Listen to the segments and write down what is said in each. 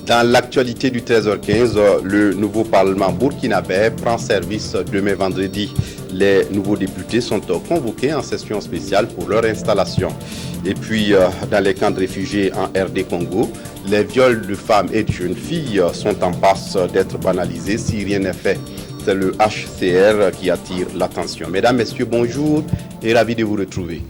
Dans l'actualité du 13h15, le nouveau Parlement burkinabé prend service demain vendredi. Les nouveaux députés sont convoqués en session spéciale pour leur installation. Et puis, dans les camps de réfugiés en RD Congo, les viols de femmes et de jeunes filles sont en passe d'être banalisés si rien n'est fait. C'est le HCR qui attire l'attention. Mesdames, Messieurs, bonjour et ravi de vous retrouver.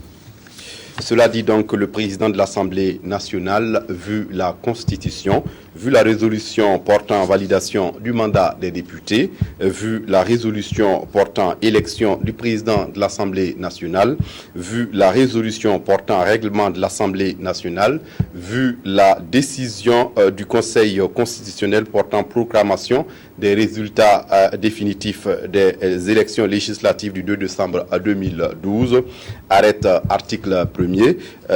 Cela dit donc que le président de l'Assemblée nationale, vu la Constitution, vu la résolution portant validation du mandat des députés, vu la résolution portant élection du président de l'Assemblée nationale, vu la résolution portant règlement de l'Assemblée nationale, vu la décision du Conseil constitutionnel portant proclamation des résultats définitifs des élections législatives du 2 décembre 2012, arrête article 1er.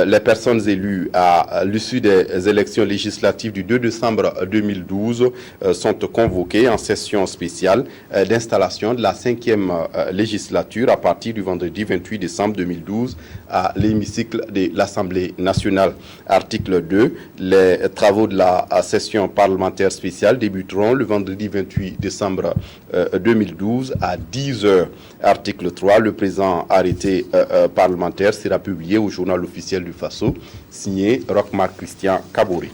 Les personnes élues à l'issue des élections législatives du 2 décembre 2012 sont convoquées en session spéciale d'installation de la 5e législature à partir du vendredi 28 décembre 2012 à l'hémicycle de l'Assemblée nationale. Article 2. Les travaux de la session parlementaire spéciale débuteront le vendredi 28 décembre 2012 à 10h. Article 3. Le présent arrêté parlementaire sera publié au journal officiel du Faso, signé Rochmark Christian Kabori.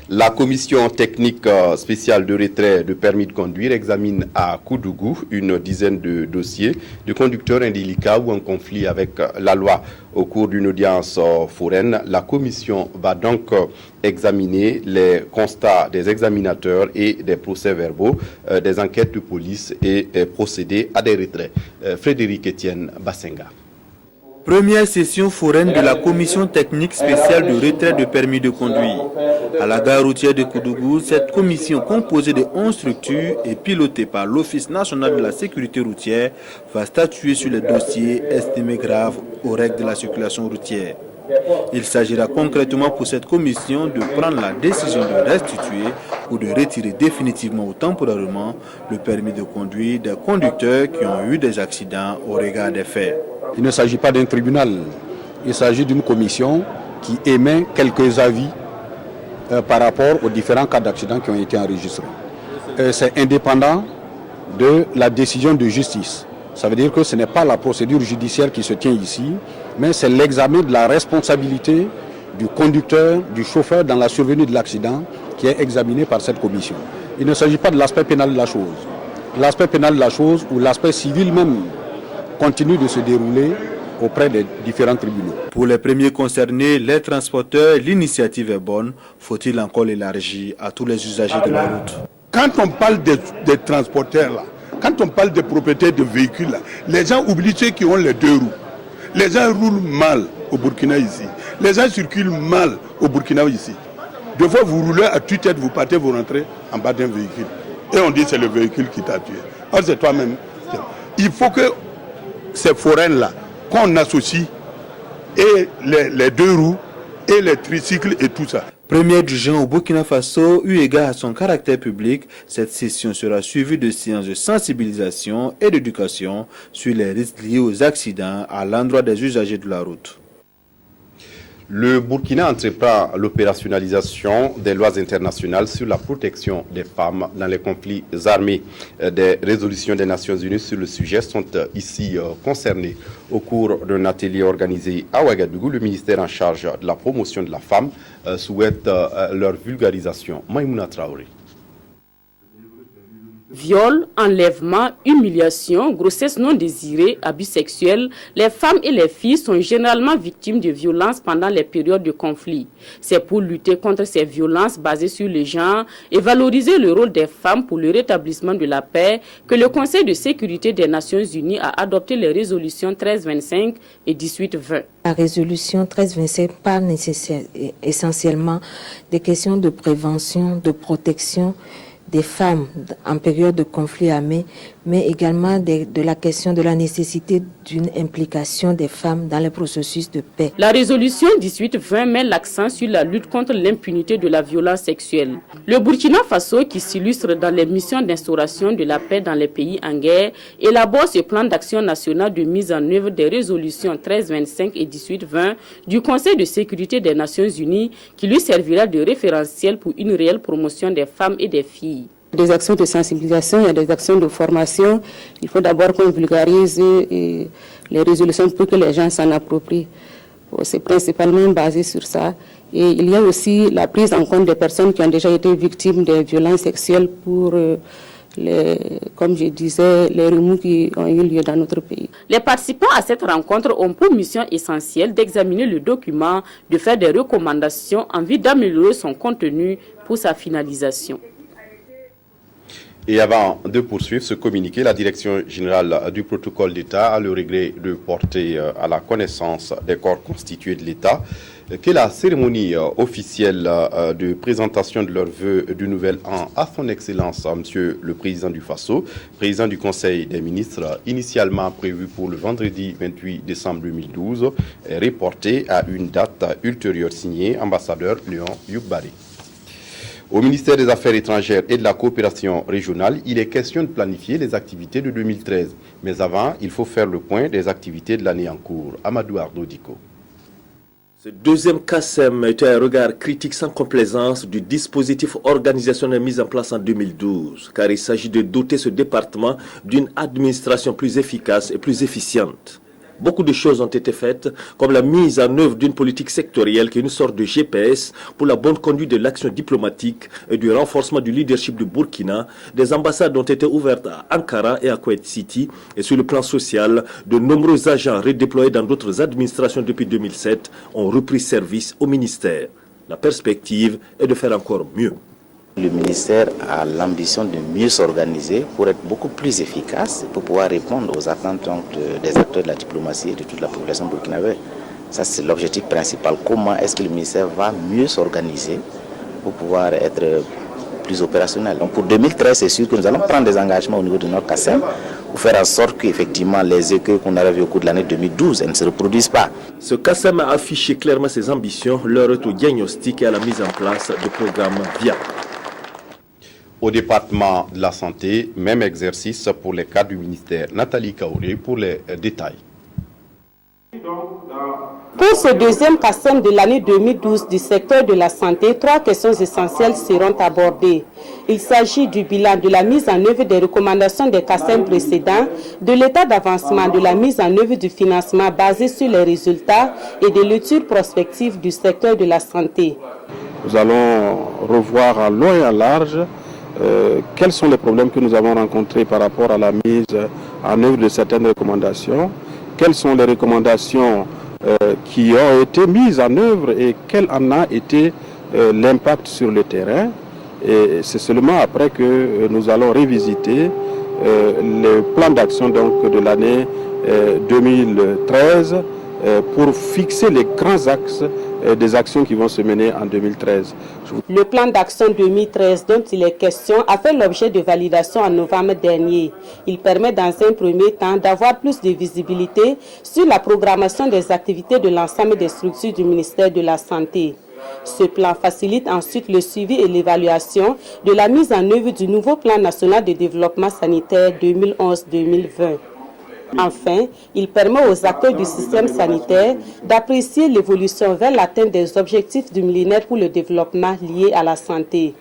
La commission technique spéciale de retrait de permis de conduire examine à Koudougou une dizaine de dossiers de conducteurs indélicats ou en conflit avec la loi. Au cours d'une audience foraine, la commission va donc examiner les constats des examinateurs et des procès-verbaux, des enquêtes de police et procéder à des retraits. Frédéric Etienne Bassenga. Première session foraine de la commission technique spéciale de retrait de permis de conduire. À la gare routière de Koudougou, cette commission composée de 11 structures et pilotée par l'Office national de la sécurité routière va statuer sur les dossiers estimés graves aux règles de la circulation routière. Il s'agira concrètement pour cette commission de prendre la décision de restituer ou de retirer définitivement ou temporairement le permis de conduire des conducteurs qui ont eu des accidents au regard des faits. Il ne s'agit pas d'un tribunal, il s'agit d'une commission qui émet quelques avis par rapport aux différents cas d'accident qui ont été enregistrés. C'est indépendant de la décision de justice. Ça veut dire que ce n'est pas la procédure judiciaire qui se tient ici, mais c'est l'examen de la responsabilité du conducteur, du chauffeur dans la survenue de l'accident qui est examiné par cette commission. Il ne s'agit pas de l'aspect pénal de la chose. L'aspect pénal de la chose ou l'aspect civil même continue de se dérouler auprès des différents tribunaux. Pour les premiers concernés, les transporteurs, l'initiative est bonne. Faut-il encore l'élargir à tous les usagers de la route? Quand on parle des transporteurs, là, quand on parle des propriétaires de véhicules, là, les gens oublient ceux qui ont les deux roues. Les gens roulent mal au Burkina ici. Les gens circulent mal au Burkina ici. Deux fois, vous roulez à tue-tête, vous partez, vous rentrez en bas d'un véhicule. Et on dit que c'est le véhicule qui t'a tué. Or, c'est toi-même. Il faut que ces foraines-là, qu'on associe, et les deux roues, et les tricycles et tout ça. Première du genre au Burkina Faso, eu égard à son caractère public, cette session sera suivie de séances de sensibilisation et d'éducation sur les risques liés aux accidents à l'endroit des usagers de la route. Le Burkina entreprend l'opérationnalisation des lois internationales sur la protection des femmes dans les conflits armés. Des résolutions des Nations Unies sur le sujet sont ici concernées. Au cours d'un atelier organisé à Ouagadougou, le ministère en charge de la promotion de la femme souhaite leur vulgarisation. Maïmouna Traoré. Viol, enlèvement, humiliation, grossesse non désirée, abus sexuels, les femmes et les filles sont généralement victimes de violences pendant les périodes de conflit. C'est pour lutter contre ces violences basées sur le genre et valoriser le rôle des femmes pour le rétablissement de la paix que le Conseil de sécurité des Nations Unies a adopté les résolutions 1325 et 1820. La résolution 1325 parle essentiellement des questions de prévention, de protection des femmes en période de conflit armé, mais également de la question de la nécessité d'une implication des femmes dans les processus de paix. La résolution 1820 met l'accent sur la lutte contre l'impunité de la violence sexuelle. Le Burkina Faso, qui s'illustre dans les missions d'instauration de la paix dans les pays en guerre, élabore ce plan d'action national de mise en œuvre des résolutions 1325 et 1820 du Conseil de sécurité des Nations Unies, qui lui servira de référentiel pour une réelle promotion des femmes et des filles. Des actions de sensibilisation, il y a des actions de formation. Il faut d'abord qu'on vulgarise les résolutions pour que les gens s'en approprient. C'est principalement basé sur ça. Et il y a aussi la prise en compte des personnes qui ont déjà été victimes de violences sexuelles pour, comme je disais, les remous qui ont eu lieu dans notre pays. Les participants à cette rencontre ont pour mission essentielle d'examiner le document, de faire des recommandations en vue d'améliorer son contenu pour sa finalisation. Et avant de poursuivre ce communiqué, la Direction générale du protocole d'État a le regret de porter à la connaissance des corps constitués de l'État que la cérémonie officielle de présentation de leurs vœux du nouvel an à son Excellence, Monsieur le Président du Faso, président du Conseil des ministres, initialement prévu pour le vendredi 28 décembre 2012, est reportée à une date ultérieure signée ambassadeur Léon Youkbaré. Au ministère des Affaires étrangères et de la coopération régionale, il est question de planifier les activités de 2013. Mais avant, il faut faire le point des activités de l'année en cours. Amadou Ardo Diko. Ce deuxième CASEM est un regard critique sans complaisance du dispositif organisationnel mis en place en 2012, car il s'agit de doter ce département d'une administration plus efficace et plus efficiente. Beaucoup de choses ont été faites, comme la mise en œuvre d'une politique sectorielle qui est une sorte de GPS pour la bonne conduite de l'action diplomatique et du renforcement du leadership du Burkina. Des ambassades ont été ouvertes à Ankara et à Kuwait City. Et sur le plan social, de nombreux agents redéployés dans d'autres administrations depuis 2007 ont repris service au ministère. La perspective est de faire encore mieux. Le ministère a l'ambition de mieux s'organiser pour être beaucoup plus efficace, pour pouvoir répondre aux attentes des acteurs de la diplomatie et de toute la population burkinabé. Ça, c'est l'objectif principal. Comment est-ce que le ministère va mieux s'organiser pour pouvoir être plus opérationnel. Donc pour 2013, c'est sûr que nous allons prendre des engagements au niveau de notre CASEM pour faire en sorte qu'effectivement les écueils qu'on avait vu au cours de l'année 2012 ne se reproduisent pas. Ce CASEM a affiché clairement ses ambitions, leur au diagnostic et à la mise en place de programmes viables. Au département de la santé, même exercice pour les cadres du ministère. Nathalie Kaouré pour les détails. Pour ce deuxième CASEM de l'année 2012 du secteur de la santé, 3 questions essentielles seront abordées. Il s'agit du bilan de la mise en œuvre des recommandations des CASEM précédents, de l'état d'avancement de la mise en œuvre du financement basé sur les résultats et de l'étude prospective du secteur de la santé. Nous allons revoir à long et à large quels sont les problèmes que nous avons rencontrés par rapport à la mise en œuvre de certaines recommandations, quelles sont les recommandations qui ont été mises en œuvre et quel en a été l'impact sur le terrain. Et c'est seulement après que nous allons revisiter le plan d'action donc de l'année 2013 pour fixer les grands axes des actions qui vont se mener en 2013. Le plan d'action 2013 dont il est question a fait l'objet de validation en novembre dernier. Il permet dans un premier temps d'avoir plus de visibilité sur la programmation des activités de l'ensemble des structures du ministère de la Santé. Ce plan facilite ensuite le suivi et l'évaluation de la mise en œuvre du nouveau plan national de développement sanitaire 2011-2020. Enfin, il permet aux acteurs du système sanitaire d'apprécier l'évolution vers l'atteinte des objectifs du millénaire pour le développement liés à la santé.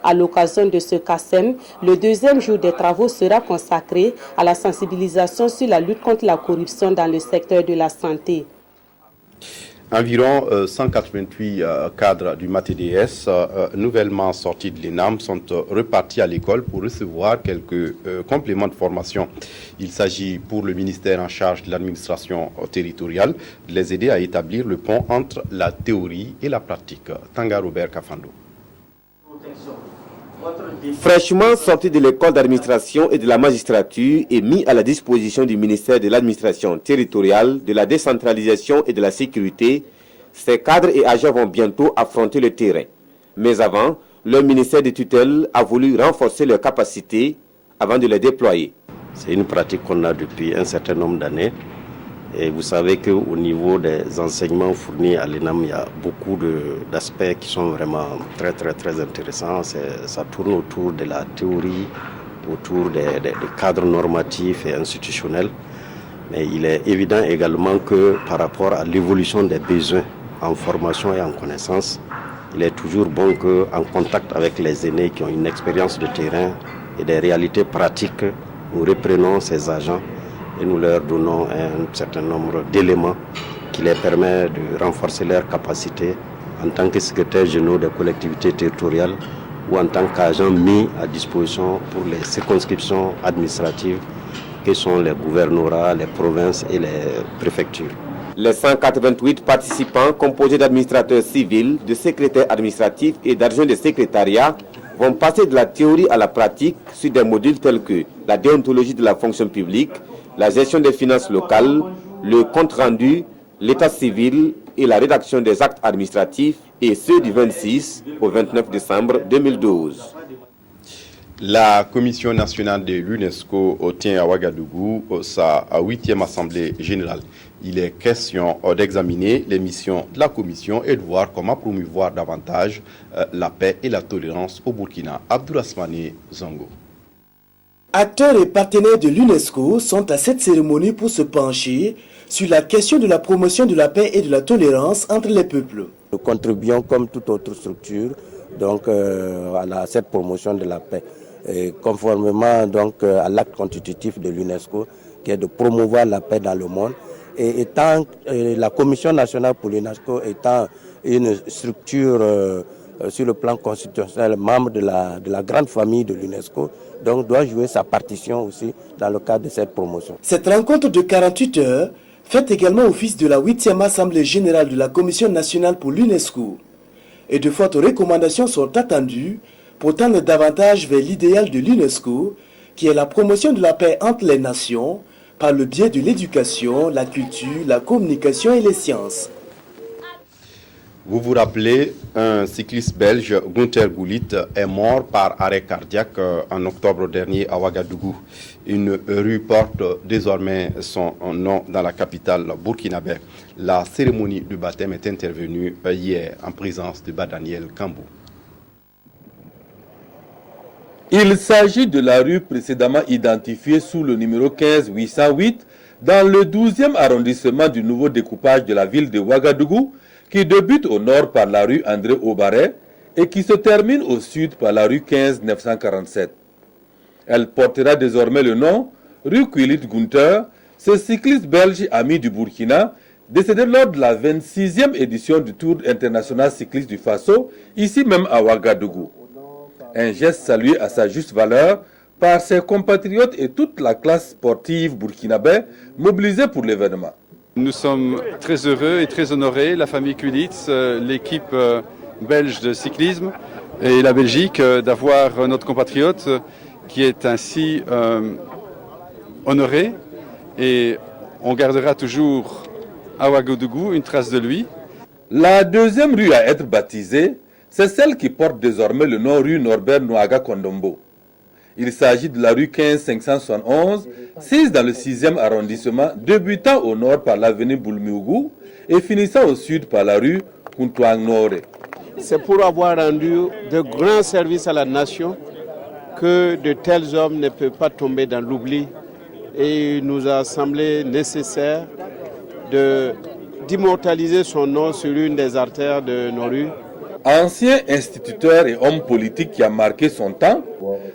À l'occasion de ce CASEM, le deuxième jour des travaux sera consacré à la sensibilisation sur la lutte contre la corruption dans le secteur de la santé. Environ 188 cadres du MATDS nouvellement sortis de l'ENAM sont repartis à l'école pour recevoir quelques compléments de formation. Il s'agit pour le ministère en charge de l'administration territoriale de les aider à établir le pont entre la théorie et la pratique. Tanga Robert Kafando. Fraîchement sorti de l'école d'administration et de la magistrature et mis à la disposition du ministère de l'administration territoriale, de la décentralisation et de la sécurité, ces cadres et agents vont bientôt affronter le terrain. Mais avant, le ministère de tutelle a voulu renforcer leurs capacités avant de les déployer. C'est une pratique qu'on a depuis un certain nombre d'années. Et vous savez qu'au niveau des enseignements fournis à l'ENAM, il y a beaucoup d'aspects qui sont vraiment très, très, très intéressants. Ça tourne autour de la théorie, autour des cadres normatifs et institutionnels. Mais il est évident également que par rapport à l'évolution des besoins en formation et en connaissance, il est toujours bon qu'en contact avec les aînés qui ont une expérience de terrain et des réalités pratiques, nous reprenons ces agents et nous leur donnons un certain nombre d'éléments qui les permet de renforcer leurs capacités en tant que secrétaires généraux des collectivités territoriales ou en tant qu'agents mis à disposition pour les circonscriptions administratives que sont les gouvernorats, les provinces et les préfectures. Les 188 participants composés d'administrateurs civils, de secrétaires administratifs et d'adjoints de secrétariat vont passer de la théorie à la pratique sur des modules tels que la déontologie de la fonction publique, la gestion des finances locales, le compte-rendu, l'état civil et la rédaction des actes administratifs, et ceux du 26 au 29 décembre 2012. La Commission nationale de l'UNESCO tient à Ouagadougou sa 8e assemblée générale. Il est question d'examiner les missions de la Commission et de voir comment promouvoir davantage la paix et la tolérance au Burkina. Abdourahmane Zango. Acteurs et partenaires de l'UNESCO sont à cette cérémonie pour se pencher sur la question de la promotion de la paix et de la tolérance entre les peuples. Nous contribuons comme toute autre structure donc, à cette promotion de la paix, et conformément donc, à l'acte constitutif de l'UNESCO qui est de promouvoir la paix dans le monde. Et étant la Commission nationale pour l'UNESCO étant une structure sur le plan constitutionnel, membre de la grande famille de l'UNESCO, donc doit jouer sa partition aussi dans le cadre de cette promotion. Cette rencontre de 48 heures fait également office de la 8e Assemblée générale de la Commission nationale pour l'UNESCO. Et de fortes recommandations sont attendues pour tendre davantage vers l'idéal de l'UNESCO, qui est la promotion de la paix entre les nations par le biais de l'éducation, la culture, la communication et les sciences. Vous vous rappelez, un cycliste belge, Gunther Goulit, est mort par arrêt cardiaque en octobre dernier à Ouagadougou. Une rue porte désormais son nom dans la capitale burkinabé. La cérémonie du baptême est intervenue hier en présence de Daniel Kambou. Il s'agit de la rue précédemment identifiée sous le numéro 15808 dans le 12e arrondissement du nouveau découpage de la ville de Ouagadougou, qui débute au nord par la rue André Aubaret et qui se termine au sud par la rue 15947. Elle portera désormais le nom rue Kouilit Gunther, ce cycliste belge ami du Burkina, décédé lors de la 26e édition du Tour international cycliste du Faso, ici même à Ouagadougou. Un geste salué à sa juste valeur par ses compatriotes et toute la classe sportive burkinabé mobilisée pour l'événement. Nous sommes très heureux et très honorés, la famille Kulitz, l'équipe belge de cyclisme et la Belgique, d'avoir notre compatriote qui est ainsi honoré. Et on gardera toujours à Ouagadougou une trace de lui. La deuxième rue à être baptisée, c'est celle qui porte désormais le nom rue Norbert Nouaga Kondombo. Il s'agit de la rue 15571, sise dans le 6e arrondissement, débutant au nord par l'avenue Boulmiougou et finissant au sud par la rue Kuntouang Nore. C'est pour avoir rendu de grands services à la nation que de tels hommes ne peuvent pas tomber dans l'oubli. Et il nous a semblé nécessaire d'immortaliser son nom sur une des artères de nos rues. Ancien instituteur et homme politique qui a marqué son temps,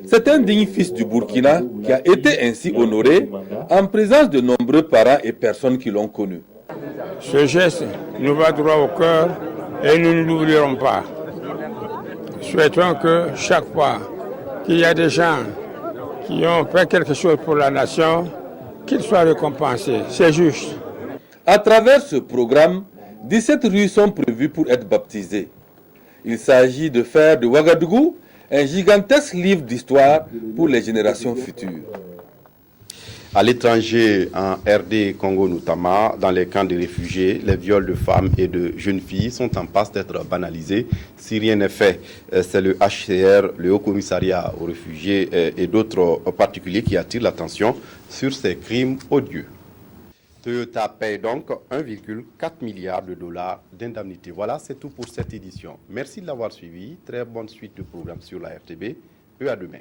c'est un digne fils du Burkina qui a été ainsi honoré en présence de nombreux parents et personnes qui l'ont connu. Ce geste nous va droit au cœur et nous ne l'oublierons pas. Souhaitons que chaque fois qu'il y a des gens qui ont fait quelque chose pour la nation, qu'ils soient récompensés. C'est juste. À travers ce programme, 17 rues sont prévues pour être baptisées. Il s'agit de faire de Ouagadougou un gigantesque livre d'histoire pour les générations futures. À l'étranger, en RD Congo notamment, dans les camps de réfugiés, les viols de femmes et de jeunes filles sont en passe d'être banalisés. Si rien n'est fait, c'est le HCR, le Haut Commissariat aux réfugiés et d'autres particuliers qui attirent l'attention sur ces crimes odieux. Toyota paye donc 1,4 milliard de dollars d'indemnité. Voilà, c'est tout pour cette édition. Merci de l'avoir suivi. Très bonne suite de programme sur la RTB. À demain.